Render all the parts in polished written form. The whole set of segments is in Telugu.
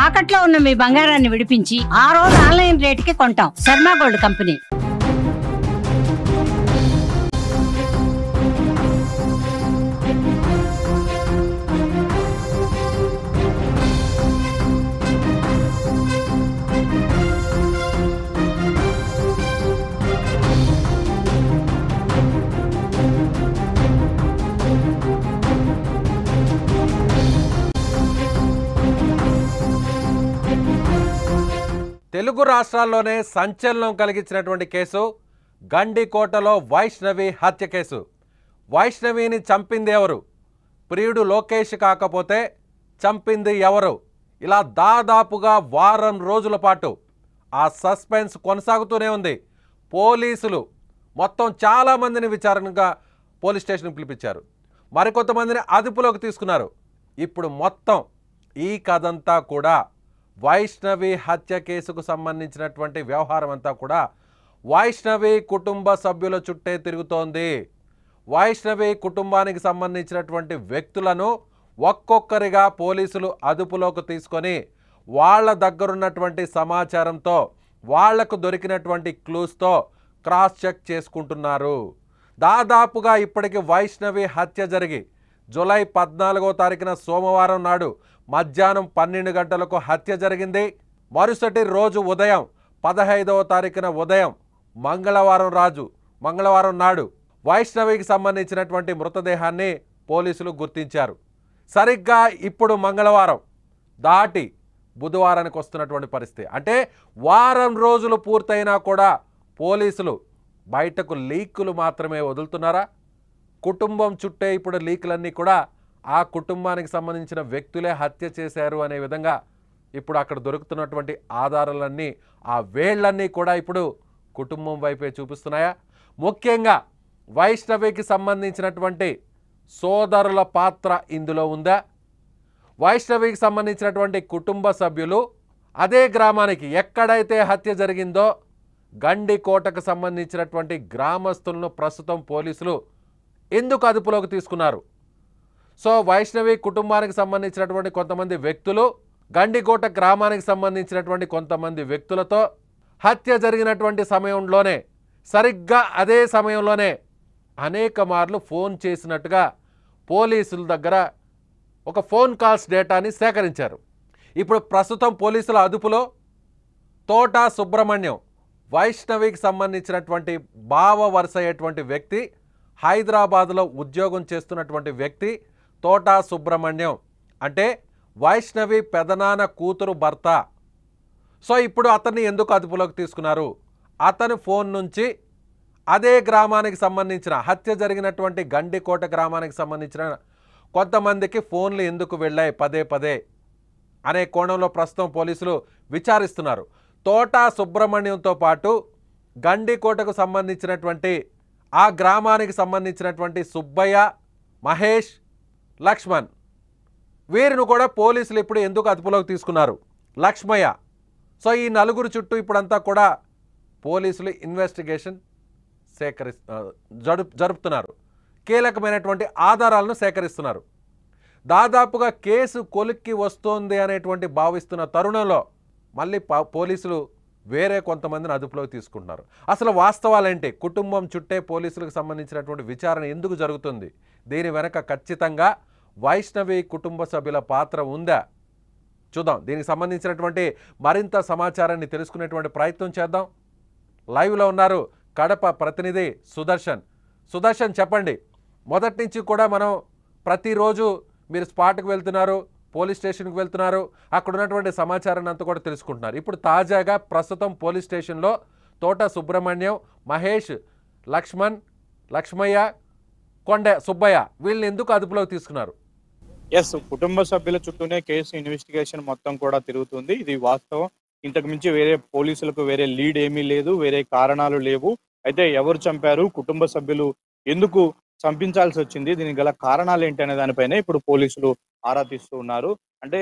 తాకట్లో ఉన్న మీ బంగారాన్ని విడిపించి ఆ రోజు ఆన్లైన్ రేటుకి కొంటాం. Sharma gold company. తెలుగు రాష్ట్రాల్లోనే సంచలనం కలిగించినటువంటి కేసు గండికోటలో వైష్ణవి హత్య కేసు. వైష్ణవిని చంపింది ఎవరు? ప్రియుడు లోకేష్ కాకపోతే చంపింది ఎవరు? ఇలా దాదాపుగా వారం రోజుల పాటు ఆ సస్పెన్స్ కొనసాగుతూనే ఉంది. పోలీసులు మొత్తం చాలామందిని విచారణగా పోలీస్ స్టేషన్కి పిలిపించారు. మరికొంతమందిని అదుపులోకి తీసుకున్నారు. ఇప్పుడు మొత్తం ఈ కథంతా కూడా వైష్ణవి హత్య కేసుకు సంబంధించినటువంటి వ్యవహారం అంతా కూడా వైష్ణవి కుటుంబ సభ్యుల చుట్టే తిరుగుతోంది. వైష్ణవి కుటుంబానికి సంబంధించినటువంటి వ్యక్తులను ఒక్కొక్కరిగా పోలీసులు అదుపులోకి తీసుకొని వాళ్ళ దగ్గరున్నటువంటి సమాచారంతో వాళ్లకు దొరికినటువంటి క్లూస్తో క్రాస్ చెక్ చేసుకుంటున్నారు. దాదాపుగా ఇప్పటికి వైష్ణవి హత్య జరిగి జూలై 14వ తారీఖున సోమవారం నాడు మధ్యాహ్నం 12 గంటలకు హత్య జరిగింది. మరుసటి రోజు ఉదయం 15వ తారీఖున ఉదయం మంగళవారం నాడు వైష్ణవికి సంబంధించినటువంటి మృతదేహాన్ని పోలీసులు గుర్తించారు. సరిగ్గా ఇప్పుడు మంగళవారం దాటి బుధవారానికి వస్తున్నటువంటి పరిస్థితి. అంటే వారం రోజులు పూర్తయినా కూడా పోలీసులు బయటకు లీకులు మాత్రమే వదులుతున్నారా? కుటుంబం చుట్టే ఇప్పుడు లీకులన్నీ కూడా ఆ కుటుంబానికి సంబంధించిన వ్యక్తులే హత్య చేశారు అనే విధంగా ఇప్పుడు అక్కడ దొరుకుతున్నటువంటి ఆధారాలన్నీ ఆ వేళ్లన్నీ కూడా ఇప్పుడు కుటుంబం వైపే చూపిస్తున్నాయా? ముఖ్యంగా వైష్ణవికి సంబంధించినటువంటి సోదరుల పాత్ర ఇందులో ఉందా? వైష్ణవికి సంబంధించినటువంటి కుటుంబ సభ్యులు అదే గ్రామానికి ఎక్కడైతే హత్య జరిగిందో గండికోటకు సంబంధించినటువంటి గ్రామస్తులను ప్రస్తుతం పోలీసులు ఎందుకు అదుపులోకి తీసుకున్నారు? సో వైష్ణవి కుటుంబానికి సంబంధించినటువంటి కొంతమంది వ్యక్తులు గండికోట గ్రామానికి సంబంధించినటువంటి కొంతమంది వ్యక్తులతో హత్య జరిగినటువంటి సమయంలోనే సరిగ్గా అదే సమయంలోనే అనేక మార్లు ఫోన్ చేసినట్టుగా పోలీసుల దగ్గర ఒక ఫోన్ కాల్స్ డేటాని సేకరించారు. ఇప్పుడు ప్రస్తుతం పోలీసుల అదుపులో తోట సుబ్రహ్మణ్యం వైష్ణవికి సంబంధించినటువంటి బావ వరుస అయ్యేటువంటి వ్యక్తి, హైదరాబాద్లో ఉద్యోగం చేస్తున్నటువంటి వ్యక్తి తోట సుబ్రహ్మణ్యం, అంటే వైష్ణవి పెదనాన్న కూతురు భర్త. సో ఇప్పుడు అతన్ని ఎందుకు అదుపులోకి తీసుకున్నారు? అతని ఫోన్ నుంచి అదే గ్రామానికి సంబంధించిన హత్య జరిగినటువంటి గండికోట గ్రామానికి సంబంధించిన కొంతమందికి ఫోన్లు ఎందుకు వెళ్ళాయి పదే పదే అనే కోణంలో ప్రస్తుతం పోలీసులు విచారిస్తున్నారు. తోట సుబ్రహ్మణ్యంతో పాటు గండికోటకు సంబంధించినటువంటి ఆ గ్రామానికి సంబంధించినటువంటి సుబ్బయ్య, మహేష్, లక్ష్మణ్, వీరిని కూడా పోలీసులు ఇప్పుడు ఎందుకు అదుపులోకి తీసుకున్నారు? లక్ష్మయ్య. సో ఈ నలుగురు చుట్టూ ఇప్పుడంతా కూడా పోలీసులు ఇన్వెస్టిగేషన్ జరుపుతున్నారు. కీలకమైనటువంటి ఆధారాలను సేకరిస్తున్నారు. దాదాపుగా కేసు కొలిక్కి వస్తోంది అనేటువంటి భావిస్తున్న తరుణంలో మళ్ళీ పోలీసులు వేరే కొంతమందిని అదుపులోకి తీసుకుంటున్నారు. అసలు వాస్తవాలేంటి? కుటుంబం చుట్టే పోలీసులకు సంబంధించినటువంటి విచారణ ఎందుకు జరుగుతుంది? దీని వెనక ఖచ్చితంగా వైష్ణవి కుటుంబ సభ్యుల పాత్ర ఉందా? చూద్దాం. దీనికి సంబంధించినటువంటి మరింత సమాచారాన్ని తెలుసుకునేటువంటి ప్రయత్నం చేద్దాం. లైవ్లో ఉన్నారు కడప ప్రతినిధి సుదర్శన్. సుదర్శన్, చెప్పండి. మొదటి నుంచి కూడా మనం ప్రతిరోజు మీరు స్పాట్కి వెళ్తున్నారు, పోలీస్ స్టేషన్కి వెళ్తున్నారు, అక్కడ ఉన్నటువంటి సమాచారాన్ని అంతా కూడా తెలుసుకుంటున్నారు. ఇప్పుడు తాజాగా ప్రస్తుతం పోలీస్ స్టేషన్లో తోట సుబ్రహ్మణ్యం, మహేష్, లక్ష్మణ్, లక్ష్మయ్య, సుబ్బయ్య వీళ్ళని ఎందుకు అదుపులోకి తీసుకున్నారు? ఎస్, కుటుంబ సభ్యుల చుట్టూనే కేసు ఇన్వెస్టిగేషన్ మొత్తం కూడా తిరుగుతుంది. ఇది వాస్తవం. ఇంతకు మించి వేరే పోలీసులకు వేరే లీడ్ ఏమీ లేదు, వేరే కారణాలు లేవు. అయితే ఎవరు చంపారు, కుటుంబ సభ్యులు ఎందుకు చంపించాల్సి వచ్చింది, దీనికి గల కారణాలు ఏంటి అనే దానిపైన ఇప్పుడు పోలీసులు ఆరా తీస్తూ ఉన్నారు. అంటే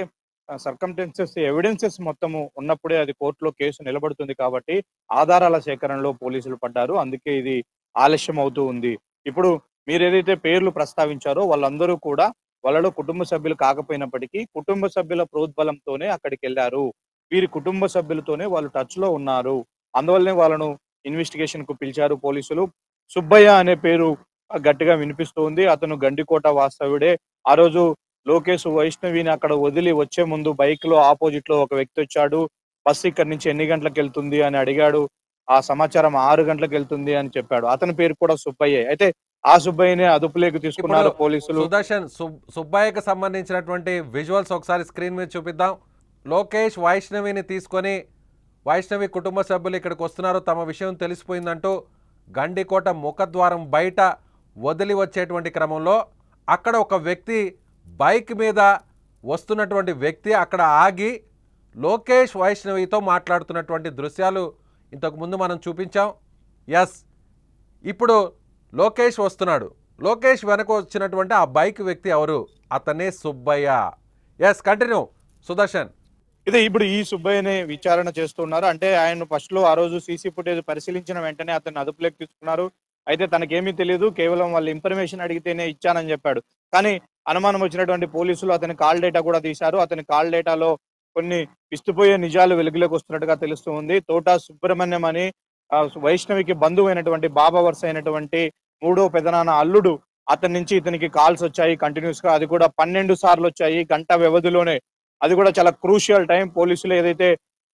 సర్కమ్టెన్సెస్, ఎవిడెన్సెస్ మొత్తము ఉన్నప్పుడే అది కోర్టులో కేసు నిలబడుతుంది కాబట్టి ఆధారాల సేకరణలో పోలీసులు పడ్డారు. అందుకే ఇది ఆలస్యం అవుతూ ఉంది. ఇప్పుడు మీరు ఏదైతే పేర్లు ప్రస్తావించారో వాళ్ళందరూ కూడా వాళ్ళలో కుటుంబ సభ్యులు కాకపోయినప్పటికీ కుటుంబ సభ్యుల ప్రోద్బలంతోనే అక్కడికి వెళ్ళారు. వీరి కుటుంబ సభ్యులతోనే వాళ్ళు టచ్ లో ఉన్నారు. అందువల్లనే వాళ్ళను ఇన్వెస్టిగేషన్ కు పిలిచారు పోలీసులు. సుబ్బయ్య అనే పేరు గట్టిగా వినిపిస్తుంది. అతను గండికోట వాస్తవుడే. ఆ రోజు లోకేష్ వైష్ణవిని అక్కడ వదిలి వచ్చే ముందు బైక్ లో ఆపోజిట్ లో ఒక వ్యక్తి వచ్చాడు. బస్సు ఇక్కడి నుంచి ఎన్ని గంటలకు వెళ్తుంది అని అడిగాడు. ఆ సమాచారం 6 గంటలకు వెళ్తుంది అని చెప్పాడు. అతని పేరు కూడా సుబ్బయ్యే. అయితే ఆ సుబ్బయ్యనే అదుపులోకి తీసుకున్నారు పోలీసులు. సుదర్శన్, సుబ్బయ్యకి సంబంధించినటువంటి విజువల్స్ ఒకసారి స్క్రీన్ మీద చూపిద్దాం. లోకేష్ వైష్ణవిని తీసుకొని, వైష్ణవి కుటుంబ సభ్యులు ఇక్కడికి వస్తున్నారు, తమ విషయం తెలిసిపోయిందంటూ గండికోట ముఖద్వారం బయట వదిలి వచ్చేటువంటి క్రమంలో అక్కడ ఒక వ్యక్తి, బైక్ మీద వస్తున్నటువంటి వ్యక్తి అక్కడ ఆగి లోకేష్ వైష్ణవితో మాట్లాడుతున్నటువంటి దృశ్యాలు ఇంతకుముందు మనం చూపించాం. ఎస్, ఇప్పుడు లోకేష్ వస్తున్నాడు. లోకేష్ వెనక వచ్చినటువంటి ఆ బైక్ వ్యక్తి ఎవరు? అతనే సుబ్బయ్య. Yes, continue Sudarshan. ఇదే ఇప్పుడు ఈ సుబ్బయ్యని విచారణ చేస్తున్నారు. అంటే ఆయన ఫస్ట్ లో ఆ రోజు సీసీ ఫుటేజ్ పరిశీలించిన వెంటనే అతన్ని అదుపులోకి తీసుకున్నారు. అయితే తనకేమీ తెలియదు, కేవలం వాళ్ళ ఇన్ఫర్మేషన్ అడిగితేనే ఇచ్చానని చెప్పాడు. కానీ అనుమానం వచ్చినటువంటి పోలీసులు అతని కాల్ డేటా కూడా తీశారు. అతని కాల్ డేటాలో కొన్ని విస్తుపోయే నిజాలు వెలుగులోకి వస్తున్నట్టుగా తెలుస్తూ ఉంది. తోట సుబ్రహ్మణ్యం అని వైష్ణవికి బంధువు అయినటువంటి బాబా వరుస అయినటువంటి 3వ పెదనాన్న అల్లుడు, అతని నుంచి ఇతనికి కాల్స్ వచ్చాయి కంటిన్యూస్ గా. అది కూడా 12 సార్లు వచ్చాయి గంట వ్యవధిలోనే. అది కూడా చాలా క్రూషియల్ టైం. పోలీసులు ఏదైతే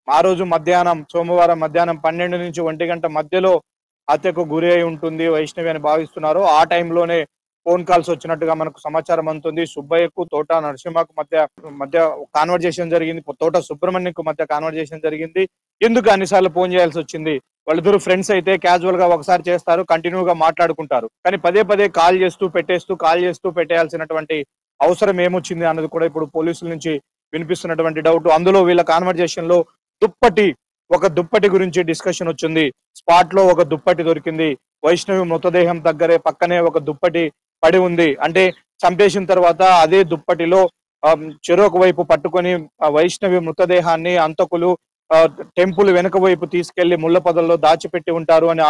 ఆ రోజు మధ్యాహ్నం, సోమవారం మధ్యాహ్నం 12 నుంచి 1 గంట మధ్యలో హత్యకు గురి అయి ఉంటుంది వైష్ణవి అని భావిస్తున్నారో ఆ టైంలోనే ఫోన్ కాల్స్ వచ్చినట్టుగా మనకు సమాచారం అందుతుంది. సుబ్బయ్యకు తోట నరసింహకు మధ్య కాన్వర్జేషన్ జరిగింది. తోట సుబ్రహ్మణ్యంకు మధ్య కాన్వర్జేషన్ జరిగింది. ఎందుకు అన్నిసార్లు ఫోన్ చేయాల్సి వచ్చింది? వాళ్ళిద్దరు ఫ్రెండ్స్ అయితే క్యాజువల్ గా ఒకసారి చేస్తారు, కంటిన్యూగా మాట్లాడుకుంటారు. కానీ పదే పదే కాల్ చేస్తూ పెట్టేయాల్సినటువంటి అవసరం ఏమొచ్చింది అన్నది కూడా ఇప్పుడు పోలీసుల నుంచి వినిపిస్తున్నటువంటి డౌట్. అందులో వీళ్ళ కాన్వర్జేషన్ లో ఒక దుప్పటి గురించి డిస్కషన్ వచ్చింది. స్పాట్ లో ఒక దుప్పటి దొరికింది. వైష్ణవి మృతదేహం పక్కనే ఒక దుప్పటి పడి ఉంది. అంటే చంపేసిన తర్వాత అదే దుప్పటిలో చెరొక వైపు పట్టుకొని వైష్ణవి మృతదేహాన్ని అంతకులు టెంపుల్ వెనుక వైపు తీసుకెళ్లి ముళ్ళ పొదల్లో దాచిపెట్టి ఉంటారు అని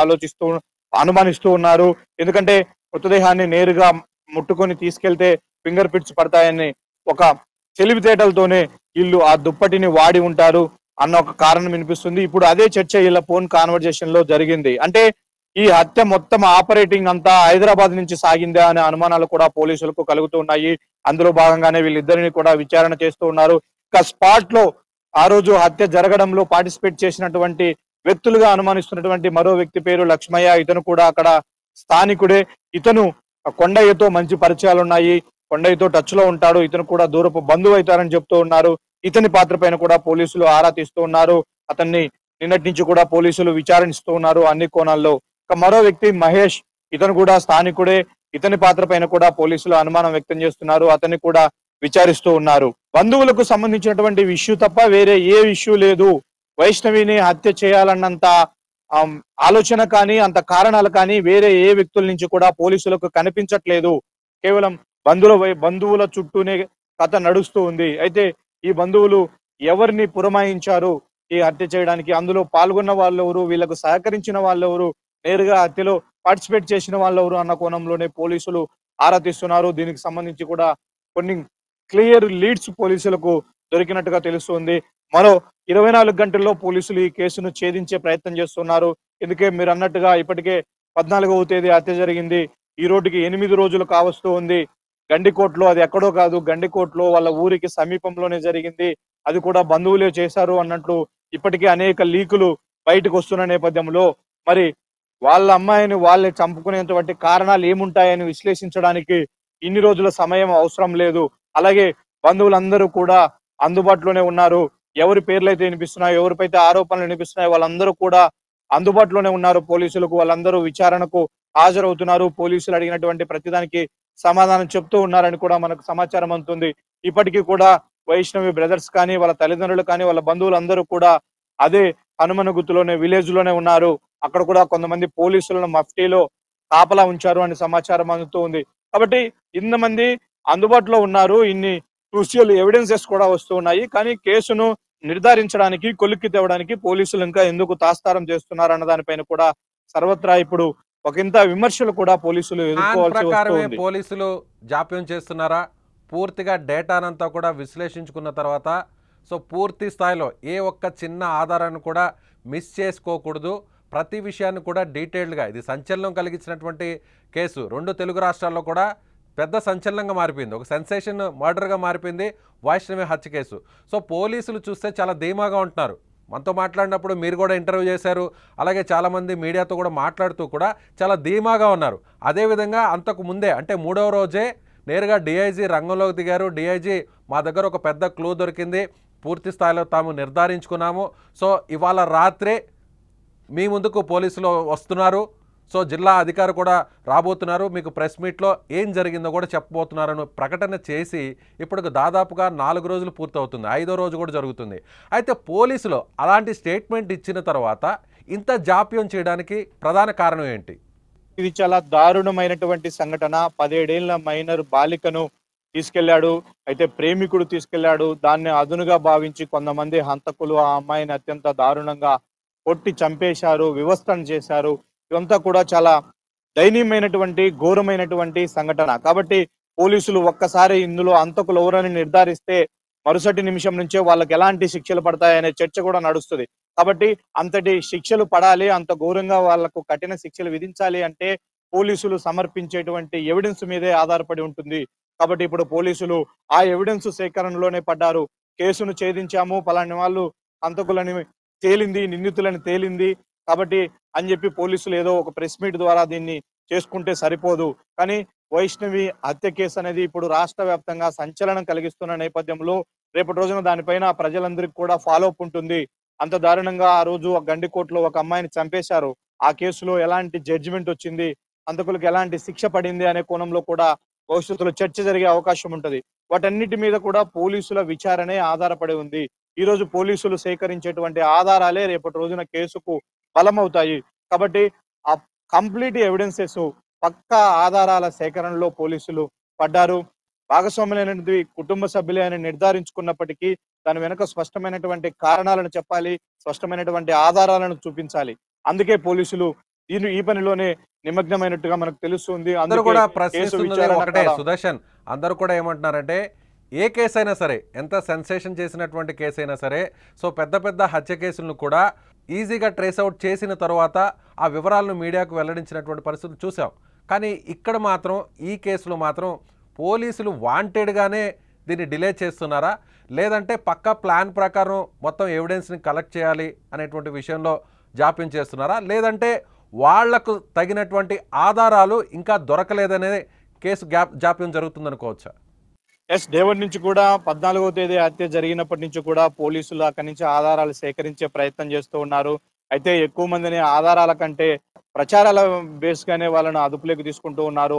అనుమానిస్తూ ఉన్నారు. ఎందుకంటే మృతదేహాన్ని నేరుగా ముట్టుకొని తీసుకెళ్తే ఫింగర్ ప్రింట్స్ పడతాయని ఒక తెలివితేటలతోనే వీళ్ళు ఆ దుప్పటిని వాడి ఉంటారు అన్న ఒక కారణం వినిపిస్తుంది. ఇప్పుడు అదే చర్చ వీళ్ళ ఫోన్ కాన్వర్జేషన్ లో జరిగింది. అంటే ఈ హత్య మొత్తం ఆపరేటింగ్ అంతా హైదరాబాద్ నుంచి సాగిందా అనే అనుమానాలు కూడా పోలీసులకు కలుగుతూ ఉన్నాయి. అందులో భాగంగానే వీళ్ళిద్దరిని కూడా విచారణ చేస్తూ ఉన్నారు. ఇక స్పాట్ లో ఆ రోజు హత్య జరగడంలో పార్టిసిపేట్ చేసినటువంటి వ్యక్తులుగా అనుమానిస్తున్నటువంటి మరో వ్యక్తి పేరు లక్ష్మయ్య. ఇతను కూడా అక్కడ స్థానికుడే. ఇతను కొండయ్యతో మంచి పరిచయాలు ఉన్నాయి, కొండయ్యతో టచ్ లో ఉంటాడు. ఇతను కూడా దూరపు బంధువు అవుతారని చెప్తూ ఉన్నారు. ఇతని పాత్ర పైన కూడా పోలీసులు ఆరా తీస్తూ ఉన్నారు. అతన్ని నిన్నటి నుంచి కూడా పోలీసులు విచారిస్తూ ఉన్నారు అన్ని కోణాల్లో. ఇక మరో వ్యక్తి మహేష్, ఇతను కూడా స్థానికుడే. ఇతని పాత్ర పైన కూడా పోలీసులు అనుమానం వ్యక్తం చేస్తున్నారు. అతన్ని కూడా విచారిస్తూ ఉన్నారు. బంధువులకు సంబంధించినటువంటి ఇష్యూ తప్ప వేరే ఏ ఇష్యూ లేదు. వైష్ణవిని హత్య చేయాలన్నంత ఆలోచన కానీ అంత కారణాలు కానీ వేరే ఏ వ్యక్తుల నుంచి కూడా పోలీసులకు కనిపించట్లేదు. కేవలం బంధువుల చుట్టూనే కథ నడుస్తూ ఉంది. అయితే ఈ బంధువులు ఎవరిని పురమాయించారు ఈ హత్య చేయడానికి, అందులో పాల్గొన్న వాళ్ళెవరు, వీళ్ళకు సహకరించిన వాళ్ళెవరు, నేరుగా హత్యలో పార్టిసిపేట్ చేసిన వాళ్ళెవరు అన్న కోణంలోనే పోలీసులు ఆరా తీస్తున్నారు. దీనికి సంబంధించి కూడా కొన్ని క్లియర్ లీడ్స్ పోలీసులకు దొరికినట్టుగా తెలుస్తుంది. మరో 24 గంటల్లో పోలీసులు ఈ కేసును ఛేదించే ప్రయత్నం చేస్తున్నారు. ఎందుకే మీరు అన్నట్టుగా ఇప్పటికే 14వ తేదీ హత్య జరిగింది. ఈ రోజుకి 8 రోజులు కావస్తూ ఉంది. గండికోట్లో, అది ఎక్కడో కాదు, గండికోట్లో వాళ్ళ ఊరికి సమీపంలోనే జరిగింది. అది కూడా బంధువులే చేశారు అన్నట్లు ఇప్పటికే అనేక లీకులు బయటకు వస్తున్న నేపథ్యంలో మరి వాళ్ళ అమ్మాయిని వాళ్ళే చంపుకునేటువంటి కారణాలు ఏముంటాయని విశ్లేషించడానికి ఇన్ని రోజుల సమయం అవసరం లేదు. అలాగే బంధువులందరూ కూడా అందుబాటులోనే ఉన్నారు. ఎవరి పేర్లు అయితే వినిపిస్తున్నాయో, ఎవరిపైతే ఆరోపణలు వినిపిస్తున్నాయో వాళ్ళందరూ కూడా అందుబాటులోనే ఉన్నారు పోలీసులకు. వాళ్ళందరూ విచారణకు హాజరవుతున్నారు. పోలీసులు అడిగినటువంటి ప్రతిదానికి సమాధానం చెప్తూ ఉన్నారని కూడా మనకు సమాచారం అందుతుంది. ఇప్పటికీ కూడా వైష్ణవి బ్రదర్స్ కానీ, వాళ్ళ తల్లిదండ్రులు కానీ, వాళ్ళ బంధువులందరూ కూడా అదే హనుమనగుత్తులోనే, విలేజ్ లోనే ఉన్నారు. అక్కడ కూడా కొంతమంది పోలీసులను మఫ్టీలో కాపలా ఉంచారు అని సమాచారం అందుతూ ఉంది. కాబట్టి ఇంతమంది అందుబాటులో ఉన్నారు. ఇన్ని క్రూషియల్ ఎవిడెన్సెస్ కూడా వస్తూ ఉన్నాయి. కానీ కేసును నిర్ధారించడానికి, కొలిక్కి తేవడానికి పోలీసులు ఇంకా ఎందుకు తాస్తారం చేస్తున్నారు అన్న దానిపైన కూడా సర్వత్రా ఇప్పుడు ఒకంత విమర్శలు కూడా పోలీసులు ఎదుర్కోవాల్సి వస్తుంది. పోలీసులు జాప్యం చేస్తున్నారా? పూర్తిగా డేటానంతా కూడా విశ్లేషించుకున్న తర్వాత సో పూర్తి స్థాయిలో ఏ ఒక్క చిన్న ఆధారాన్ని కూడా మిస్ చేసుకోకూడదు, ప్రతి విషయాన్ని కూడా డీటెయిల్డ్గా, ఇది సంచలనం కలిగించినటువంటి కేసు 2 తెలుగు రాష్ట్రాల్లో కూడా పెద్ద సంచలనంగా మారిపోయింది, ఒక సెన్సేషన్ మర్డర్గా మారిపోయింది వైష్ణవి హత్య కేసు. సో పోలీసులు చూస్తే చాలా ధీమాగా ఉంటున్నారు. మనతో మాట్లాడినప్పుడు మీరు కూడా ఇంటర్వ్యూ చేశారు, అలాగే చాలామంది మీడియాతో కూడా మాట్లాడుతూ కూడా చాలా ధీమాగా ఉన్నారు. అదేవిధంగా అంతకు ముందే అంటే 3వ రోజే నేరుగా డిఐజీ రంగంలోకి దిగారు. డిఐజీ మా దగ్గర ఒక పెద్ద క్లూ దొరికింది, పూర్తి స్థాయిలో తాము నిర్ధారించుకున్నాము, సో ఇవాళ రాత్రే మీ ముందుకు పోలీసులు వస్తున్నారు, సో జిల్లా అధికారి కూడా రాబోతున్నారు, మీకు ప్రెస్ మీట్లో ఏం జరిగిందో కూడా చెప్పబోతున్నారని ప్రకటన చేసి ఇప్పుడు దాదాపుగా 4 రోజులు పూర్తవుతుంది, 5వ రోజు కూడా జరుగుతుంది. అయితే పోలీసులు అలాంటి స్టేట్మెంట్ ఇచ్చిన తర్వాత ఇంత జాప్యం చేయడానికి ప్రధాన కారణం ఏంటి? ఇది చాలా దారుణమైనటువంటి సంఘటన. 17 ఏళ్ల మైనర్ బాలికను తీసుకెళ్లాడు, అయితే ప్రేమికుడు తీసుకెళ్లాడు. దాన్ని అదునుగా భావించి కొంతమంది హంతకులు ఆ అమ్మాయిని అత్యంత దారుణంగా కొట్టి చంపేశారు, వివస్త్రణ చేశారు. ఇదంతా కూడా చాలా దయనీయమైనటువంటి ఘోరమైనటువంటి సంఘటన. కాబట్టి పోలీసులు ఒక్కసారి ఇందులో హంతకులు ఎవరని నిర్ధారిస్తే మరుసటి నిమిషం నుంచే వాళ్ళకి ఎలాంటి శిక్షలు పడతాయనే చర్చ కూడా నడుస్తుంది. కాబట్టి అంతటి శిక్షలు పడాలి, అంత ఘోరంగా వాళ్లకు కఠిన శిక్షలు విధించాలి అంటే పోలీసులు సమర్పించేటువంటి ఎవిడెన్స్ మీదే ఆధారపడి ఉంటుంది. కాబట్టి ఇప్పుడు పోలీసులు ఆ ఎవిడెన్స్ సేకరణలోనే పడ్డారు. కేసును ఛేదించాము, పలాని వాళ్ళు హంతకులని తేలింది, నిందితులని తేలింది కాబట్టి అని చెప్పి పోలీసులు ఏదో ఒక ప్రెస్ మీట్ ద్వారా దీన్ని చేసుకుంటే సరిపోదు. కానీ వైష్ణవి హత్య కేసు అనేది ఇప్పుడు రాష్ట్ర వ్యాప్తంగా సంచలనం కలిగిస్తున్న నేపథ్యంలో రేపటి రోజున దానిపైన ప్రజలందరికీ కూడా ఫాలో అప్ ఉంటుంది. అంత దారుణంగా ఆ రోజు గండికోటలో ఒక అమ్మాయిని చంపేశారు. ఆ కేసులో ఎలాంటి జడ్జిమెంట్ వచ్చింది, హంతకులకు ఎలాంటి శిక్ష పడింది అనే కోణంలో కూడా భవిష్యత్తులో చర్చ జరిగే అవకాశం ఉంటుంది. వాటన్నిటి మీద కూడా పోలీసుల విచారణే ఆధారపడి ఉంది. ఈ రోజు పోలీసులు సేకరించేటువంటి ఆధారాలే రేపటి రోజున కేసుకు బలమవుతాయి. కాబట్టి ఆ కంప్లీట్ ఎవిడెన్సెస్, పక్కా ఆధారాల సేకరణలో పోలీసులు పడ్డారు. భాగస్వాములైనటువంటి కుటుంబ సభ్యులే అని నిర్ధారించుకున్నప్పటికీ దాని వెనుక స్పష్టమైనటువంటి కారణాలను చెప్పాలి, స్పష్టమైనటువంటి ఆధారాలను చూపించాలి. అందుకే పోలీసులు ఈ పనిలోనే నిమగ్నమైనట్టుగా మనకు తెలుస్తుంది. అందరూ కూడా ప్రశ్నిస్తున్నది ఒకటే సుదర్శన్, అందరూ కూడా ఏమంటున్నారంటే ఏ కేసు అయినా సరే, ఎంత సెన్సేషన్ చేసినటువంటి కేసు అయినా సరే, సో పెద్ద పెద్ద హత్య కేసులను కూడా ఈజీగా ట్రేస్ అవుట్ చేసిన తర్వాత ఆ వివరాలను మీడియాకు వెల్లడించినటువంటి పరిస్థితులు చూసాం. కానీ ఇక్కడ మాత్రం ఈ కేసులో మాత్రం పోలీసులు వాంటెడ్గానే దీన్ని డిలే చేస్తున్నారా, లేదంటే పక్కా ప్లాన్ ప్రకారం మొత్తం ఎవిడెన్స్ని కలెక్ట్ చేయాలి అనేటువంటి విషయంలో జాప్యం చేస్తున్నారా, లేదంటే వాళ్లకు తగినటువంటి ఆధారాలు ఇంకా దొరకలేదనే కేసు జాప్యం జరుగుతుందనుకోవచ్చా? రేవతి నుంచి కూడా 14వ తేదీ హత్య జరిగినప్పటి నుంచి కూడా పోలీసులు అక్కడి నుంచి ఆధారాలు సేకరించే ప్రయత్నం చేస్తూ ఉన్నారు. అయితే ఎక్కువ మందిని ఆధారాల కంటే ప్రచారాల బేస్ గానే వాళ్ళని అదుపులోకి తీసుకుంటూ ఉన్నారు,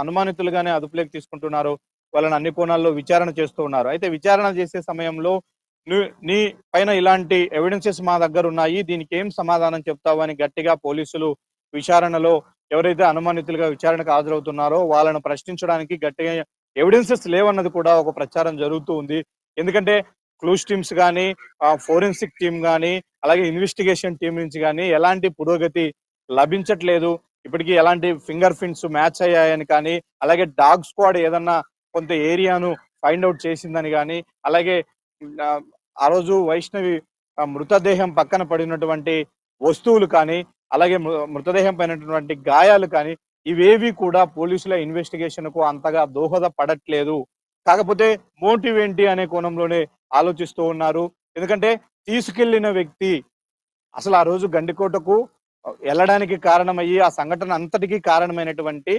అనుమానితులుగానే అదుపులోకి తీసుకుంటున్నారు. వాళ్ళని అన్ని కోణాల్లో విచారణ చేస్తూ ఉన్నారు. అయితే విచారణ చేసే సమయంలో నీ పైన ఇలాంటి ఎవిడెన్సెస్ మా దగ్గర ఉన్నాయి, దీనికి ఏం సమాధానం చెప్తావు అని గట్టిగా పోలీసులు విచారణలో ఎవరైతే అనుమానితులుగా విచారణకు హాజరవుతున్నారో వాళ్ళను ప్రశ్నించడానికి గట్టిగా ఎవిడెన్సెస్ లేవన్నది కూడా ఒక ప్రచారం జరుగుతూ ఉంది. ఎందుకంటే క్లూస్ టీమ్స్ కానీ, ఫోరెన్సిక్ టీమ్ కానీ, అలాగే ఇన్వెస్టిగేషన్ టీం నుంచి కానీ ఎలాంటి పురోగతి లభించట్లేదు. ఇప్పటికీ ఎలాంటి ఫింగర్ ప్రింట్స్ మ్యాచ్ అయ్యాయని కానీ, అలాగే డాగ్ స్క్వాడ్ ఏదన్నా కొంత ఏరియాను ఫైండ్ అవుట్ చేసిందని కానీ, అలాగే ఆ రోజు వైష్ణవి మృతదేహం పక్కన పడినటువంటి వస్తువులు కానీ, అలాగే మృతదేహం పైనటువంటి గాయాలు కానీ ఇవేవి కూడా పోలీసుల ఇన్వెస్టిగేషన్ కు అంతగా దోహదపడట్లేదు. కాకపోతే మోటివ్ ఏంటి అనే కోణంలోనే ఆలోచిస్తూ ఉన్నారు. ఎందుకంటే తీసుకెళ్లిన వ్యక్తి అసలు ఆ రోజు గండికోటకు వెళ్ళడానికి కారణమయ్యి ఆ సంఘటన అంతటికీ కారణమైనటువంటి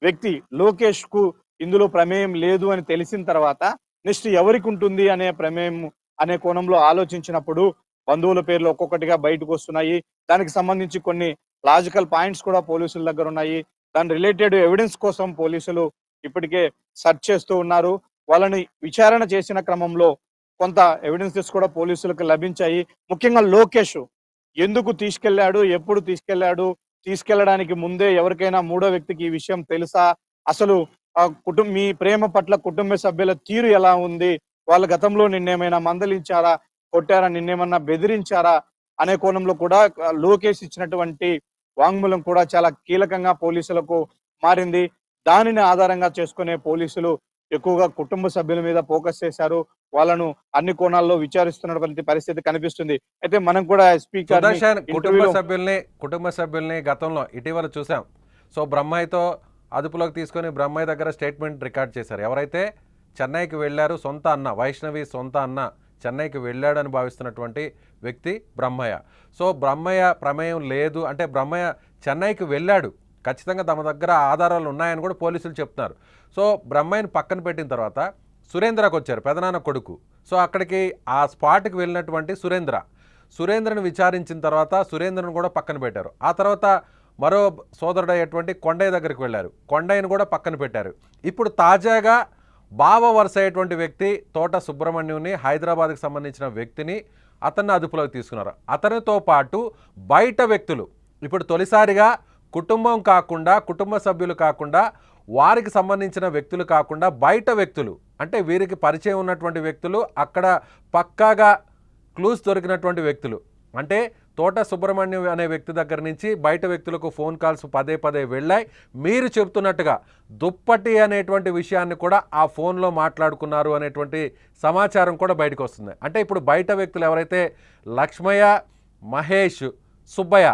వ్యక్తి లోకేష్ కు ఇందులో ప్రమేయం లేదు అని తెలిసిన తర్వాత నెక్స్ట్ ఎవరికి ఉంటుంది అనే ప్రమేయం అనే కోణంలో ఆలోచించినప్పుడు బంధువుల పేర్లు ఒక్కొక్కటిగా బయటకు వస్తున్నాయి. దానికి సంబంధించి కొన్ని లాజికల్ పాయింట్స్ కూడా పోలీసుల దగ్గర ఉన్నాయి. దాని రిలేటెడ్ ఎవిడెన్స్ కోసం పోలీసులు ఇప్పటికే సెర్చ్ చేస్తూ ఉన్నారు. వాళ్ళని విచారణ చేసిన క్రమంలో కొంత ఎవిడెన్సెస్ కూడా పోలీసులకు లభించాయి. ముఖ్యంగా లోకేష్ ఎందుకు తీసుకెళ్లాడు, ఎప్పుడు తీసుకెళ్లాడు, తీసుకెళ్లడానికి ముందే ఎవరికైనా మూడో వ్యక్తికి ఈ విషయం తెలుసా, అసలు మీ ప్రేమ పట్ల కుటుంబ సభ్యుల తీరు ఎలా ఉంది, వాళ్ళ గతంలో నిన్నేమైనా మందలించారా, కొట్టారా, నిన్నేమన్నా బెదిరించారా అనే కోణంలో కూడా లోకేష్ ఇచ్చినటువంటి వాంగ్మూలం కూడా చాలా కీలకంగా పోలీసులకు మారింది. దానిని ఆధారంగా చేసుకునే పోలీసులు ఎక్కువగా కుటుంబ సభ్యుల మీద ఫోకస్ చేశారు. వాళ్ళను అన్ని కోణాల్లో విచారిస్తున్నటువంటి పరిస్థితి కనిపిస్తుంది. అయితే మనం కూడా స్పీకర్ సుదర్శన్ ఇంటర్వ్యూలో కుటుంబ సభ్యుల్ని గతంలో ఇటీవల చూసాం. సో బ్రహ్మయ్యతో అదుపులోకి తీసుకొని బ్రహ్మయ్య దగ్గర స్టేట్మెంట్ రికార్డ్ చేశారు. ఎవరైతే చెన్నైకి వెళ్ళారు, సొంత అన్న వైష్ణవి సొంత అన్న చెన్నైకి వెళ్ళాడని భావిస్తున్నటువంటి వ్యక్తి బ్రహ్మయ్య. సో బ్రహ్మయ్య ప్రమేయం లేదు అంటే బ్రహ్మయ్య చెన్నైకి వెళ్ళాడు, ఖచ్చితంగా తమ దగ్గర ఆధారాలు ఉన్నాయని కూడా పోలీసులు చెప్తున్నారు. సో బ్రహ్మయ్యని పక్కన పెట్టిన తర్వాత సురేంద్రకు వచ్చారు, పెదనాన్న కొడుకు. సో అక్కడికి ఆ స్పాట్కి వెళ్ళినటువంటి సురేంద్రను విచారించిన తర్వాత సురేంద్రను కూడా పక్కన పెట్టారు. ఆ తర్వాత మరో సోదరుడు అయ్యేటువంటి కొండయ్య దగ్గరికి వెళ్ళారు, కొండయ్యను కూడా పక్కన పెట్టారు. ఇప్పుడు తాజాగా బావ వరుస అయ్యేటువంటి వ్యక్తి తోట సుబ్రహ్మణ్యుని, హైదరాబాద్కి సంబంధించిన వ్యక్తిని అతన్ని అదుపులోకి తీసుకున్నారు. అతనితో పాటు బయట వ్యక్తులు, ఇప్పుడు తొలిసారిగా కుటుంబం కాకుండా, కుటుంబ సభ్యులు కాకుండా, వారికి సంబంధించిన వ్యక్తులు కాకుండా బయట వ్యక్తులు, అంటే వీరికి పరిచయం ఉన్నటువంటి వ్యక్తులు, అక్కడ పక్కాగా క్లూస్ దొరికినటువంటి వ్యక్తులు, అంటే తోట సుబ్రహ్మణ్యం అనే వ్యక్తి దగ్గర నుంచి బయట వ్యక్తులకు ఫోన్ కాల్స్ పదే వెళ్ళాయి. మీరు చెప్తున్నట్టుగా దుప్పటి అనేటువంటి విషయాన్ని కూడా ఆ ఫోన్లో మాట్లాడుకున్నారు అనేటువంటి సమాచారం కూడా బయటకు వస్తుంది. అంటే ఇప్పుడు బయట వ్యక్తులు ఎవరైతే లక్ష్మయ్య, మహేష్, సుబ్బయ్య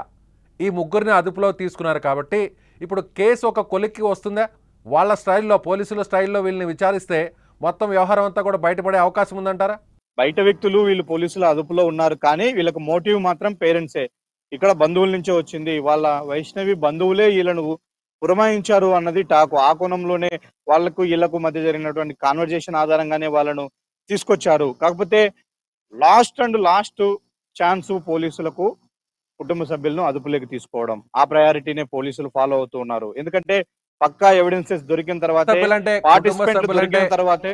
ఈ ముగ్గురిని అదుపులో తీసుకున్నారు కాబట్టి ఇప్పుడు కేసు ఒక కొలిక్కి వస్తుందా? వాళ్ళ స్టైల్లో, పోలీసుల స్టైల్లో వీళ్ళని విచారిస్తే మొత్తం వ్యవహారం అంతా కూడా బయటపడే అవకాశం ఉందంటారా? బయట వ్యక్తులు వీళ్ళు పోలీసుల అదుపులో ఉన్నారు, కానీ వీళ్ళకి మోటివ్ మాత్రం పేరెంట్సే. ఇక్కడ బంధువుల నుంచే వచ్చింది, వాళ్ళ వైష్ణవి బంధువులే వీళ్ళను పురమాయించారు అన్నది టాకు. ఆ కోణంలోనే వాళ్లకు వీళ్లకు మధ్య జరిగినటువంటి కాన్వర్జేషన్ ఆధారంగానే వాళ్ళను తీసుకొచ్చారు. కాకపోతే లాస్ట్ ఛాన్స్ పోలీసులకు కుటుంబ సభ్యులను అదుపులోకి తీసుకోవడం, ఆ ప్రయారిటీనే పోలీసులు ఫాలో అవుతూ ఉన్నారు. ఎందుకంటే పక్కా ఎవిడెన్సెస్ దొరికిన తర్వాతే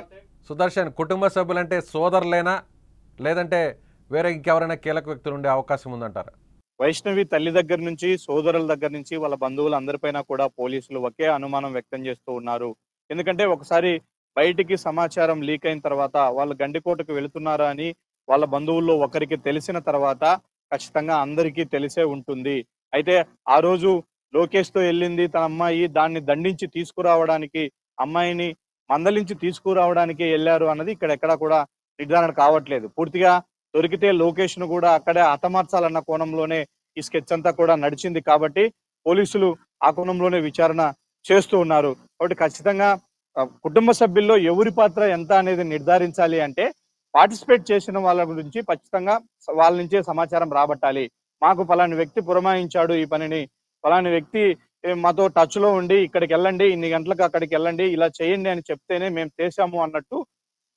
సుదర్శన్, కుటుంబ సభ్యులంటే సోదరులేనా లేదంటే వేరే ఇంకెవరైనా కీలక వ్యక్తులు ఉండే అవకాశం ఉందంటారా? వైష్ణవి తల్లి దగ్గర నుంచి, సోదరుల దగ్గర నుంచి, వాళ్ళ బంధువులు అందరిపైన కూడా పోలీసులు ఒకే అనుమానం వ్యక్తం చేస్తూ ఉన్నారు. ఎందుకంటే ఒకసారి బయటికి సమాచారం లీక్ అయిన తర్వాత వాళ్ళు గండికోటకు వెళుతున్నారా అని వాళ్ళ బంధువుల్లో ఒకరికి తెలిసిన తర్వాత ఖచ్చితంగా అందరికీ తెలిసే ఉంటుంది. అయితే ఆ రోజు లోకేష్ తో వెళ్ళింది తన అమ్మాయి, దాన్ని దండించి తీసుకురావడానికి, అమ్మాయిని మందలించి తీసుకురావడానికి వెళ్ళారు అన్నది ఇక్కడ ఎక్కడా కూడా నిర్ధారణ కావట్లేదు. పూర్తిగా దొరికితే లోకేష్ ను కూడా అక్కడే హతమార్చాలన్న కోణంలోనే ఈ స్కెచ్ అంతా కూడా నడిచింది. కాబట్టి పోలీసులు ఆ కోణంలోనే విచారణ చేస్తూ ఉన్నారు. కాబట్టి ఖచ్చితంగా కుటుంబ సభ్యుల్లో ఎవరి పాత్ర ఎంత అనేది నిర్ధారించాలి అంటే పార్టిసిపేట్ చేసిన వాళ్ళ గురించి ఖచ్చితంగా వాళ్ళ నుంచే సమాచారం రాబట్టాలి. మాకు ఫలాని వ్యక్తి పురమాయించాడు ఈ పనిని, ఫలాని వ్యక్తి మాతో టచ్ లో ఉండి ఇక్కడికి వెళ్ళండి, ఇన్ని గంటలకు అక్కడికి వెళ్ళండి, ఇలా చేయండి అని చెప్తేనే మేము చేశాము అన్నట్టు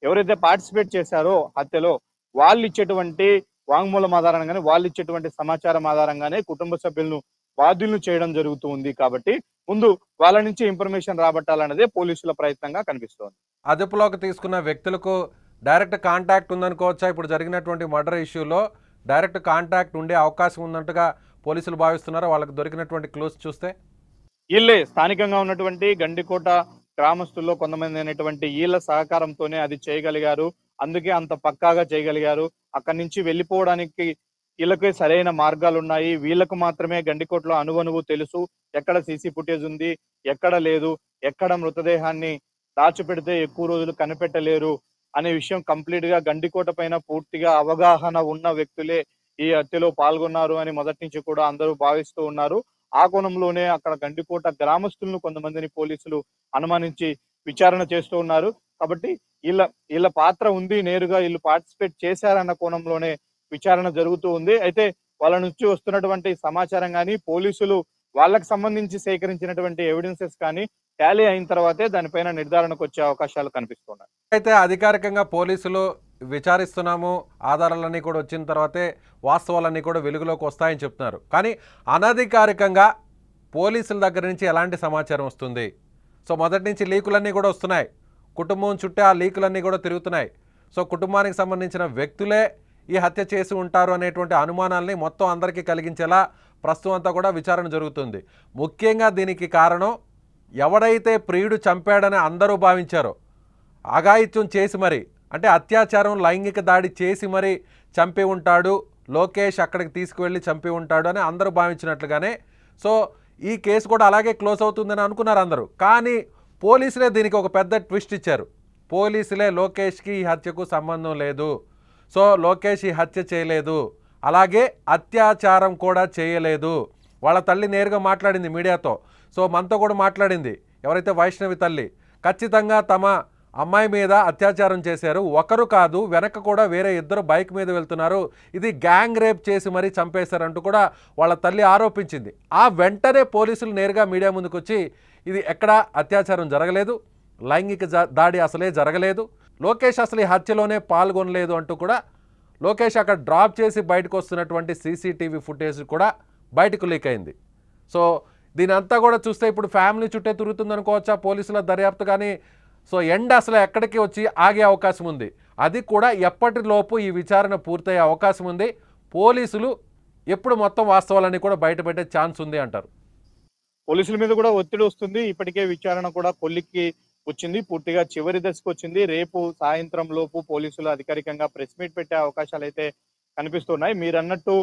ఎవరైతే పార్టిసిపేట్ చేశారో హత్యలో వాళ్ళు ఇచ్చేటువంటి వాంగ్మూలం ఆధారంగానే, వాళ్ళు ఇచ్చేటువంటి సమాచారం ఆధారంగానే కుటుంబ సభ్యులను బాధ్యులను చేయడం జరుగుతుంది. కాబట్టి ముందు వాళ్ళ నుంచి ఇన్ఫర్మేషన్ రాబట్టాలన్నదే పోలీసుల ప్రయత్నంగా కనిపిస్తోంది. అదుపులోకి తీసుకున్న వ్యక్తులకు డైరెక్ట్ కాంటాక్ట్ ఉందనుకోవచ్చా? ఇప్పుడు జరిగినటువంటి మర్డర్ ఇష్యూలో డైరెక్ట్ కాంటాక్ట్ ఉండే అవకాశం ఉన్నట్టుగా పోలీసులు భావిస్తున్నారా వాళ్ళకి దొరికినటువంటి క్లూస్ చూస్తే? వీళ్ళే స్థానికంగా ఉన్నటువంటి గండికోట గ్రామస్తుల్లో కొంతమంది అయినటువంటి వీళ్ళ సహకారంతోనే అది చేయగలిగారు. అందుకే అంత పక్కాగా చేయగలిగారు. అక్కడి నుంచి వెళ్ళిపోవడానికి వీళ్ళకే సరైన మార్గాలు ఉన్నాయి. వీళ్ళకు మాత్రమే గండికోటలో అణువణువు తెలుసు, ఎక్కడ సీసీ ఫుటేజ్ ఉంది, ఎక్కడ లేదు, ఎక్కడ మృతదేహాన్ని దాచిపెడితే ఎక్కువ రోజులు కనిపెట్టలేరు అనే విషయం కంప్లీట్ గా గండికోట పైన పూర్తిగా అవగాహన ఉన్న వ్యక్తులే ఈ హత్యలో పాల్గొన్నారు అని మొదటి నుంచి కూడా అందరూ భావిస్తూ ఉన్నారు. ఆ కోణంలోనే అక్కడ గండికోట గ్రామస్తులను కొంతమందిని పోలీసులు అనుమానించి విచారణ చేస్తూ ఉన్నారు. కాబట్టి వీళ్ళ పాత్ర ఉంది, నేరుగా వీళ్ళు పార్టిసిపేట్ చేశారన్న కోణంలోనే విచారణ జరుగుతూ ఉంది. అయితే వాళ్ళ నుంచి వస్తున్నటువంటి సమాచారం కానీ, పోలీసులు వాళ్ళకు సంబంధించి సేకరించినటువంటి ఎవిడెన్సెస్ కానీ టాలీ అయిన తర్వాతే దానిపైన నిర్ధారణకు వచ్చే అవకాశాలు కనిపిస్తున్నాయి. అయితే అధికారికంగా పోలీసులు విచారిస్తున్నాము, ఆధారాలన్నీ కూడా వచ్చిన తర్వాతే వాస్తవాలన్నీ కూడా వెలుగులోకి వస్తాయని చెప్తున్నారు. కానీ అనధికారికంగా పోలీసుల దగ్గర నుంచి ఎలాంటి సమాచారం వస్తుంది? సో మొదటి నుంచి లీకులన్నీ కూడా వస్తున్నాయి, కుటుంబం చుట్టే ఆ లీకులన్నీ కూడా తిరుగుతున్నాయి. సో కుటుంబానికి సంబంధించిన వ్యక్తులే ఈ హత్య చేసి ఉంటారు అనేటువంటి అనుమానాల్ని మొత్తం అందరికీ కలిగించేలా ప్రస్తుతం అంతా కూడా విచారణ జరుగుతుంది. ముఖ్యంగా దీనికి కారణం ఎవడైతే ప్రియుడు చంపాడని అందరూ భావించారో, అఘాయిత్యం చేసి మరి అంటే అత్యాచారం, లైంగిక దాడి చేసి మరి చంపి ఉంటాడు, లోకేష్ అక్కడికి తీసుకువెళ్ళి చంపి ఉంటాడు అని అందరూ భావించినట్లుగానే సో ఈ కేసు కూడా అలాగే క్లోజ్ అవుతుందని అనుకున్నారు అందరూ. కానీ పోలీసులే దీనికి ఒక పెద్ద ట్విస్ట్ ఇచ్చారు. పోలీసులే లోకేష్కి ఈ హత్యకు సంబంధం లేదు, సో లోకేష్ ఈ హత్య చేయలేదు, అలాగే అత్యాచారం కూడా చేయలేదు. వాళ్ళ తల్లి నేరుగా మాట్లాడింది మీడియాతో. సో మనతో కూడా మాట్లాడింది ఎవరైతే వైష్ణవి తల్లి. ఖచ్చితంగా తమ అమ్మాయి మీద అత్యాచారం చేశారు, ఒకరు కాదు వెనక కూడా వేరే ఇద్దరు బైక్ మీద వెళ్తున్నారు, ఇది గ్యాంగ్ రేప్ చేసి మరీ చంపేశారంటూ కూడా వాళ్ళ తల్లి ఆరోపించింది. ఆ వెంటనే పోలీసులు నేరుగా మీడియా ముందుకు వచ్చి ఇది ఎక్కడా అత్యాచారం జరగలేదు, లైంగిక దాడి అసలే జరగలేదు, లోకేష్ అసలు ఈ హత్యలోనే పాల్గొనలేదు అంటూ కూడా లోకేష్ అక్కడ డ్రాప్ చేసి బయటకు వస్తున్నటువంటి సీసీటీవీ ఫుటేజ్ కూడా బయటకు లీక్ అయింది. సో దీని అంతా కూడా చూస్తే ఇప్పుడు ఫ్యామిలీ చుట్టే తిరుగుతుంది అనుకోవచ్చా పోలీసుల దర్యాప్తు. కానీ సో ఎండ్ అసలు ఎక్కడికి వచ్చి ఆగే అవకాశం ఉంది, అది కూడా ఎప్పటిలోపు ఈ విచారణ పూర్తయ్యే అవకాశం ఉంది. పోలీసులు ఎప్పుడు మొత్తం వాస్తవాలన్నీ కూడా బయటపెట్టే ఛాన్స్ ఉంది అంటారు. పోలీసుల మీద కూడా ఒత్తిడి వస్తుంది. ఇప్పటికే విచారణ కూడా కొలిక్కి వచ్చింది, పూర్తిగా చివరి దశకు వచ్చింది. రేపు సాయంత్రం లోపు పోలీసులు అధికారికంగా ప్రెస్ మీట్ పెట్టే అవకాశాలు అయితే కనిపిస్తున్నాయి. మీరు అన్నట్టు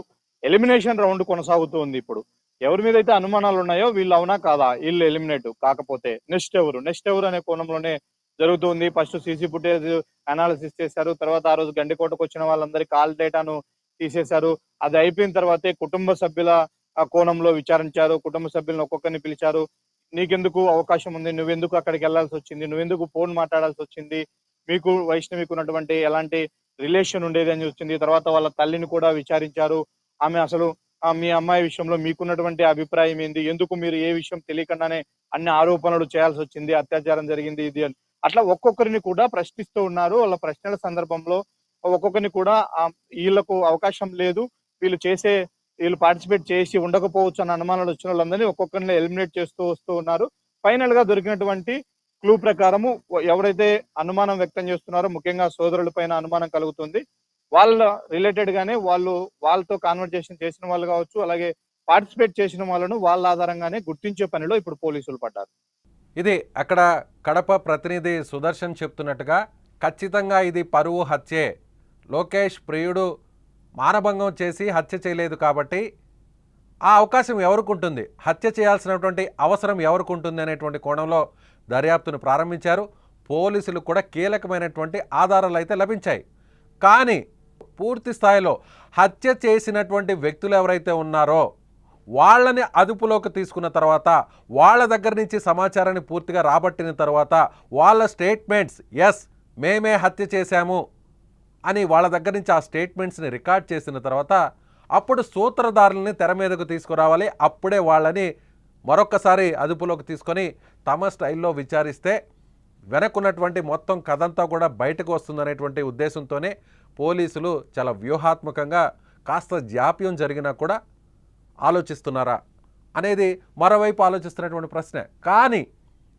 ఎలిమినేషన్ రౌండ్ కొనసాగుతుంది. ఇప్పుడు ఎవరి మీద అయితే అనుమానాలు ఉన్నాయో వీళ్ళు అవునా కాదా, వీళ్ళు ఎలిమినేట్ కాకపోతే నెక్స్ట్ ఎవరు అనే కోణంలోనే జరుగుతుంది. ఫస్ట్ సీసీ ఫుటేజ్ అనాలిసిస్ చేశారు, తర్వాత ఆ రోజు గండికోటకు వచ్చిన వాళ్ళందరి కాల్ డేటాను తీసేశారు. అది అయిపోయిన తర్వాతే కుటుంబ సభ్యుల కోణంలో విచారించారు. కుటుంబ సభ్యులను ఒక్కొక్కరిని పిలిచారు. నీకెందుకు అవకాశం ఉంది, నువ్వెందుకు అక్కడికి వెళ్లాల్సి వచ్చింది, నువ్వెందుకు ఫోన్ మాట్లాడాల్సి వచ్చింది, మీకు వైష్ణవికి ఉన్నటువంటి ఎలాంటి రిలేషన్ ఉండేది అని వచ్చింది. తర్వాత వాళ్ళ తల్లిని కూడా విచారించారు. ఆమె అసలు మీ అమ్మాయి విషయంలో మీకున్నటువంటి అభిప్రాయం ఏంది, ఎందుకు మీరు ఏ విషయం తెలియకుండానే అన్ని ఆరోపణలు చేయాల్సి వచ్చింది, అత్యాచారం జరిగింది ఇది అని అట్లా ఒక్కొక్కరిని కూడా ప్రశ్నిస్తూ ఉన్నారు. వాళ్ళ ప్రశ్నల సందర్భంలో ఒక్కొక్కరిని కూడా వీళ్ళకు అవకాశం లేదు, వీళ్ళు పార్టిసిపేట్ చేసి ఉండకపోవచ్చు అన్న అనుమానాలు వచ్చిన వాళ్ళందరినీ ఒక్కొక్కరిని ఎలిమినేట్ చేస్తూ వస్తూ ఉన్నారు. ఫైనల్ గా దొరికినటువంటి క్లూ ప్రకారము ఎవరైతే అనుమానం వ్యక్తం చేస్తున్నారో, ముఖ్యంగా సోదరుల పైన అనుమానం కలుగుతుంది, వాళ్ళ రిలేటెడ్ గానే వాళ్ళతో కాన్వర్జేషన్ చేసిన వాళ్ళు కావచ్చు, అలాగే పార్టిసిపేట్ చేసిన వాళ్ళను వాళ్ళ ఆధారంగానే గుర్తించే పనిలో ఇప్పుడు పోలీసులు పడ్డారు. ఇది అక్కడ కడప ప్రతినిధి సుదర్శన్ చెప్తున్నట్టుగా ఖచ్చితంగా ఇది పరువు హత్యే. లోకేష్ ప్రియుడు మానభంగం చేసి హత్య చేయలేదు కాబట్టి ఆ అవకాశం ఎవరికి ఉంటుంది, హత్య చేయాల్సినటువంటి అవసరం ఎవరికి ఉంటుంది అనేటువంటి కోణంలో దర్యాప్తును ప్రారంభించారు. పోలీసులు కూడా కీలకమైనటువంటి ఆధారాలు అయితే లభించాయి. కానీ పూర్తి స్థాయిలో హత్య చేసినటువంటి వ్యక్తులు ఎవరైతే ఉన్నారో వాళ్ళని అదుపులోకి తీసుకున్న తర్వాత, వాళ్ళ దగ్గర నుంచి సమాచారాన్ని పూర్తిగా రాబట్టిన తర్వాత, వాళ్ళ స్టేట్మెంట్స్ ఎస్ మేమే హత్య చేశాము అని వాళ్ళ దగ్గర నుంచి ఆ స్టేట్మెంట్స్ని రికార్డ్ చేసిన తర్వాత అప్పుడు సూత్రధారులని తెర మీదకు తీసుకురావాలి. అప్పుడే వాళ్ళని మరొక్కసారి అదుపులోకి తీసుకొని తమ స్టైల్లో విచారిస్తే వెనక్కున్నటువంటి మొత్తం కథంతా కూడా బయటకు వస్తుందనేటువంటి ఉద్దేశంతోనే పోలీసులు చాలా వ్యూహాత్మకంగా కాస్త జాప్యం జరిగినా కూడా ఆలోచిస్తున్నారా అనేది మరోవైపు ఆలోచిస్తున్నటువంటి ప్రశ్న. కానీ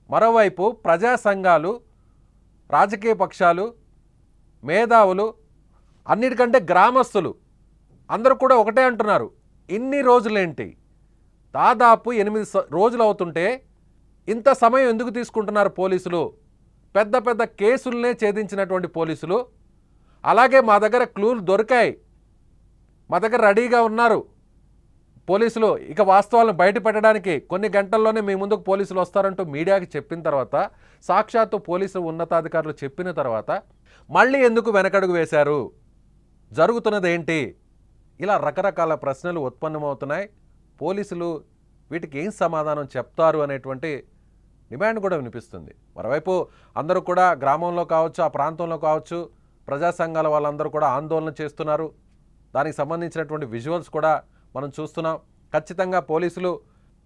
మరోవైపు ప్రజా సంఘాలు, రాజకీయ పక్షాలు, మేధావులు, అన్నిటికంటే గ్రామస్తులు అందరూ కూడా ఒకటే అంటున్నారు, ఇన్ని రోజులేంటి, దాదాపు 8 రోజులు అవుతుంటే ఇంత సమయం ఎందుకు తీసుకుంటున్నారు పోలీసులు? పెద్ద పెద్ద కేసులనే ఛేదించినటువంటి పోలీసులు, అలాగే మా దగ్గర క్లూలు దొరికాయి, మా దగ్గర రెడీగా ఉన్నారు పోలీసులు, ఇక వాస్తవాలను బయట పెట్టడానికి కొన్ని గంటల్లోనే మీ ముందుకు పోలీసులు వస్తారంటూ మీడియాకి చెప్పిన తర్వాత, సాక్షాత్తు పోలీసు ఉన్నతాధికారులు చెప్పిన తర్వాత మళ్ళీ ఎందుకు వెనకడుగు వేశారు, జరుగుతున్నది ఏంటి, ఇలా రకరకాల ప్రశ్నలు ఉత్పన్నమవుతున్నాయి. పోలీసులు వీటికి ఏం సమాధానం చెప్తారు అనేటువంటి డిమాండ్ కూడా వినిపిస్తుంది. మరోవైపు అందరూ కూడా గ్రామంలో కావచ్చు, ఆ ప్రాంతంలో కావచ్చు, ప్రజా సంఘాల వాళ్ళందరూ కూడా ఆందోళన చేస్తున్నారు. దానికి సంబంధించినటువంటి విజువల్స్ కూడా మనం చూస్తున్నాం. ఖచ్చితంగా పోలీసులు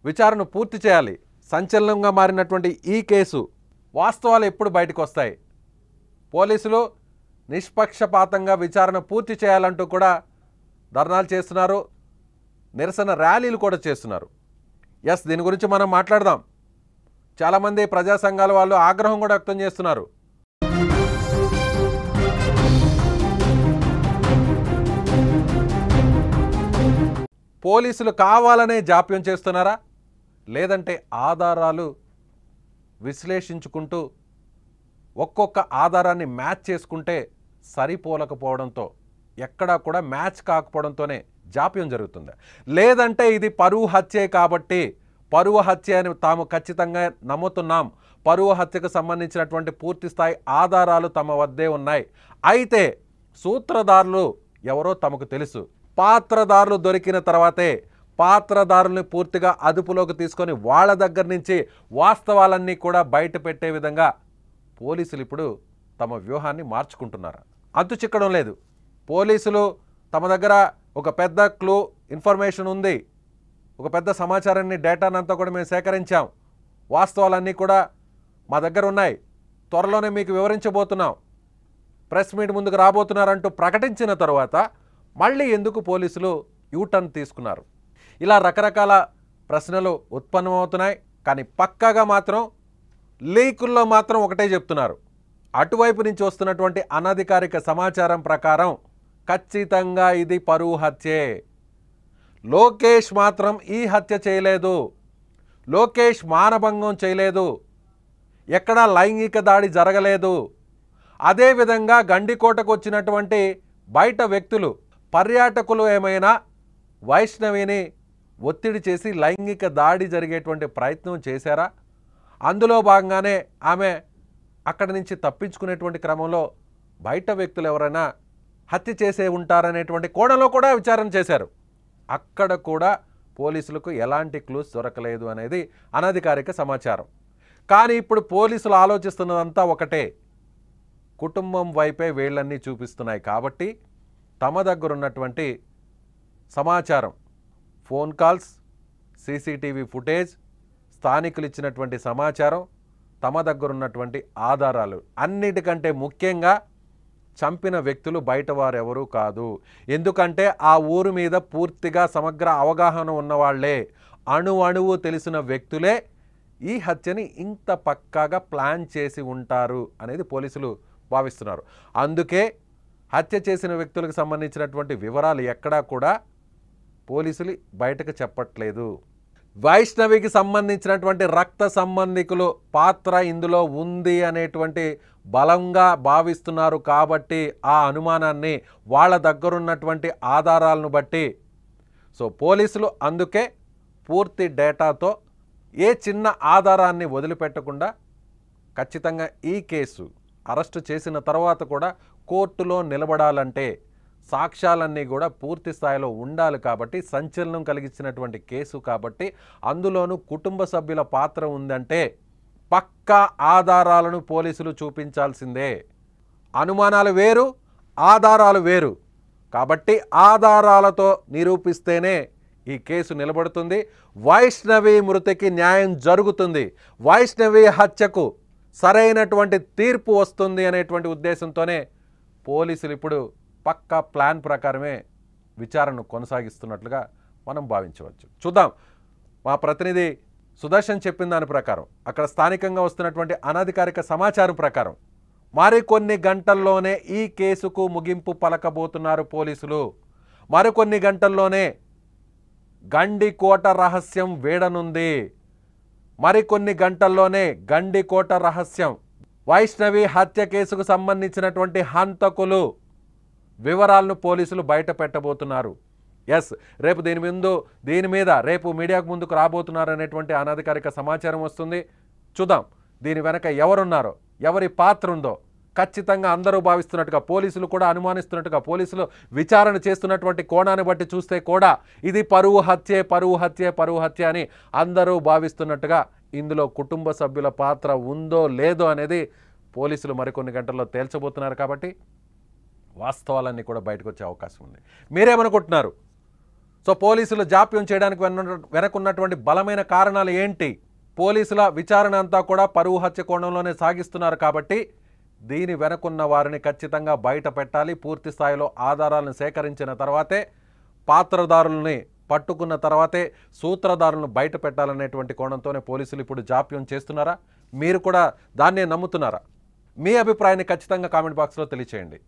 విచారణ పూర్తి చేయాలి. సంచలనంగా మారినటువంటి ఈ కేసు వాస్తవాలు ఎప్పుడు బయటకు వస్తాయి? పోలీసులు నిష్పక్షపాతంగా విచారణ పూర్తి చేయాలంటూ కూడా ధర్నాలు చేస్తున్నారు, నిరసన ర్యాలీలు కూడా చేస్తున్నారు. ఎస్, దీని గురించి మనం మాట్లాడదాం. చాలామంది ప్రజా సంఘాల వాళ్ళు ఆగ్రహం కూడా వ్యక్తం చేస్తున్నారు. పోలీసులు కావాలనే జాప్యం చేస్తున్నారా, లేదంటే ఆధారాలు విశ్లేషించుకుంటూ ఒక్కొక్క ఆధారాన్ని మ్యాచ్ చేసుకుంటే సరిపోలకపోవడంతో, ఎక్కడా కూడా మ్యాచ్ కాకపోవడంతోనే జాప్యం జరుగుతుంది, లేదంటే ఇది పరువు హత్యే కాబట్టి పరువు హత్య అని తాము ఖచ్చితంగా నమ్ముతున్నాం, పరువు హత్యకు సంబంధించినటువంటి పూర్తి స్థాయి ఆధారాలు తమ వద్దే ఉన్నాయి. అయితే సూత్రధారులు ఎవరో తమకు తెలుసు. పాత్రధారులు దొరికిన తర్వాతే పాత్రధారుల్ని పూర్తిగా అదుపులోకి తీసుకొని వాళ్ళ దగ్గర నుంచి వాస్తవాలన్నీ కూడా బయట పెట్టే విధంగా పోలీసులు ఇప్పుడు తమ వ్యూహాన్ని మార్చుకుంటున్నారు. అంతు చిక్కడం లేదు. పోలీసులు తమ దగ్గర ఒక పెద్ద క్లూ ఇన్ఫర్మేషన్ ఉంది, ఒక పెద్ద సమాచారాన్ని డేటానంతా కూడా మేము సేకరించాం, వాస్తవాలన్నీ కూడా మా దగ్గర ఉన్నాయి, త్వరలోనే మీకు వివరించబోతున్నాం, ప్రెస్ మీట్ ముందుకు రాబోతున్నారంటూ ప్రకటించిన తర్వాత మళ్ళీ ఎందుకు పోలీసులు యూటర్న్ తీసుకున్నారు? ఇలా రకరకాల ప్రశ్నలు ఉత్పన్నమవుతున్నాయి. కానీ పక్కాగా మాత్రం లీకుల్లో మాత్రం ఒకటే చెప్తున్నారు. అటువైపు నుంచి వస్తున్నటువంటి అనధికారిక సమాచారం ప్రకారం ఖచ్చితంగా ఇది పరువు హత్యే. లోకేష్ మాత్రం ఈ హత్య చేయలేదు, లోకేష్ మానభంగం చేయలేదు, ఎక్కడా లైంగిక దాడి జరగలేదు. అదేవిధంగా గండికోటకు వచ్చినటువంటి బయట వ్యక్తులు పర్యాటకులు ఏమైనా వైష్ణవిని ఒత్తిడి చేసి లైంగిక దాడి జరిగేటువంటి ప్రయత్నం చేశారా? అందులో భాగంగానే ఆమె అక్కడి నుంచి తప్పించుకునేటువంటి క్రమంలో బయట వ్యక్తులు ఎవరైనా హత్య చేసే ఉంటారనేటువంటి కోణంలో కూడా విచారణ చేశారు. అక్కడ కూడా పోలీసులకు ఎలాంటి క్లూస్ దొరకలేదు అనేది అనధికారిక సమాచారం. కానీ ఇప్పుడు పోలీసులు ఆలోచిస్తున్నదంతా ఒకటే, కుటుంబం వైపే వీళ్ళన్నీ చూపిస్తున్నాయి. కాబట్టి తమ దగ్గర ఉన్నటువంటి సమాచారం, ఫోన్ కాల్స్, సీసీటీవీ ఫుటేజ్, స్థానికులు ఇచ్చినటువంటి సమాచారం, తమ దగ్గర ఉన్నటువంటి ఆధారాలు, అన్నిటికంటే ముఖ్యంగా చంపిన వ్యక్తులు బయట వారెవరూ కాదు. ఎందుకంటే ఆ ఊరు మీద పూర్తిగా సమగ్ర అవగాహన ఉన్నవాళ్లే, అణువు తెలిసిన వ్యక్తులే ఈ హత్యని ఇంత పక్కాగా ప్లాన్ చేసి ఉంటారు అనేది పోలీసులు భావిస్తున్నారు. అందుకే హత్య చేసిన వ్యక్తులకు సంబంధించినటువంటి వివరాలు ఎక్కడా కూడా పోలీసులు బయటకు చెప్పట్లేదు. వైష్ణవికి సంబంధించినటువంటి రక్త సంబంధికులు పాత్ర ఇందులో ఉంది అనేటువంటి బలంగా భావిస్తున్నారు. కాబట్టి ఆ అనుమానాన్ని వాళ్ళ దగ్గరున్నటువంటి ఆధారాలను బట్టి పోలీసులు అందుకే పూర్తి డేటాతో ఏ చిన్న ఆధారాన్ని వదిలిపెట్టకుండా ఖచ్చితంగా ఈ కేసు అరెస్టు చేసిన తర్వాత కూడా కోర్టులో నిలబడాలంటే సాక్ష్యాలన్నీ కూడా పూర్తి స్థాయిలో ఉండాలి. కాబట్టి సంచలనం కలిగించినటువంటి కేసు కాబట్టి అందులోనూ కుటుంబ సభ్యుల పాత్ర ఉందంటే పక్కా ఆధారాలను పోలీసులు చూపించాల్సిందే. అనుమానాలు వేరు, ఆధారాలు వేరు. కాబట్టి ఆధారాలతో నిరూపిస్తేనే ఈ కేసు నిలబడుతుంది, వైష్ణవి మృతికి న్యాయం జరుగుతుంది, వైష్ణవి హత్యకు సరైనటువంటి తీర్పు వస్తుంది అనేటువంటి ఉద్దేశంతోనే పోలీసులు ఇప్పుడు పక్కా ప్లాన్ ప్రకారమే విచారణను కొనసాగిస్తున్నట్లుగా మనం భావించవచ్చు. చూద్దాం. మా ప్రతినిధి సుదర్శన్ చెప్పిన దాని ప్రకారం, అక్కడ స్థానికంగా వస్తున్నటువంటి అనధికారిక సమాచారం ప్రకారం మరికొన్ని గంటల్లోనే ఈ కేసుకు ముగింపు పలకబోతున్నారు పోలీసులు. మరికొన్ని గంటల్లోనే గండికోట రహస్యం వేడనుంది. మరికొన్ని గంటల్లోనే గండికోట రహస్యం, వైష్ణవి హత్య కేసుకు సంబంధించినటువంటి హంతకులు వివరాలను పోలీసులు బయట పెట్టబోతున్నారు. ఎస్, రేపు దీని మీద రేపు మీడియాకు ముందుకు రాబోతున్నారు అనేటువంటి అనధికారిక సమాచారం వస్తుంది. చూద్దాం దీని వెనక ఎవరున్నారో, ఎవరి పాత్ర ఉందో. ఖచ్చితంగా అందరూ భావిస్తున్నట్టుగా, పోలీసులు కూడా అనుమానిస్తున్నట్టుగా, పోలీసులు విచారణ చేస్తున్నటువంటి కోణాన్ని బట్టి చూస్తే కూడా ఇది పరువు హత్య అని అందరూ భావిస్తున్నట్టుగా ఇందులో కుటుంబ సభ్యుల పాత్ర ఉందో లేదో అనేది పోలీసులు మరికొన్ని గంటల్లో తేల్చబోతున్నారు. కాబట్టి వాస్తవాలన్నీ కూడా బయటకు వచ్చే అవకాశం ఉంది. మీరేమనుకుంటున్నారు? పోలీసులు జాప్యం చేయడానికి వెనకున్నటువంటి బలమైన కారణాలు ఏంటి? పోలీసుల విచారణ అంతా కూడా పరువు హత్య కోణంలోనే సాగిస్తున్నారు. కాబట్టి దీని వెనకున్న వారిని ఖచ్చితంగా బయట పెట్టాలి. పూర్తి స్థాయిలో ఆధారాలను సేకరించిన తర్వాతే, పాత్రదారుల్ని పట్టుకున్న తర్వాతే సూత్రధారులను బయట పెట్టాలనేటువంటి కోణంతోనే పోలీసులు ఇప్పుడు జాప్యం చేస్తున్నారా? మీరు కూడా దాన్నే నమ్ముతున్నారా? మీ అభిప్రాయాన్ని ఖచ్చితంగా కామెంట్ బాక్స్లో తెలియచేయండి.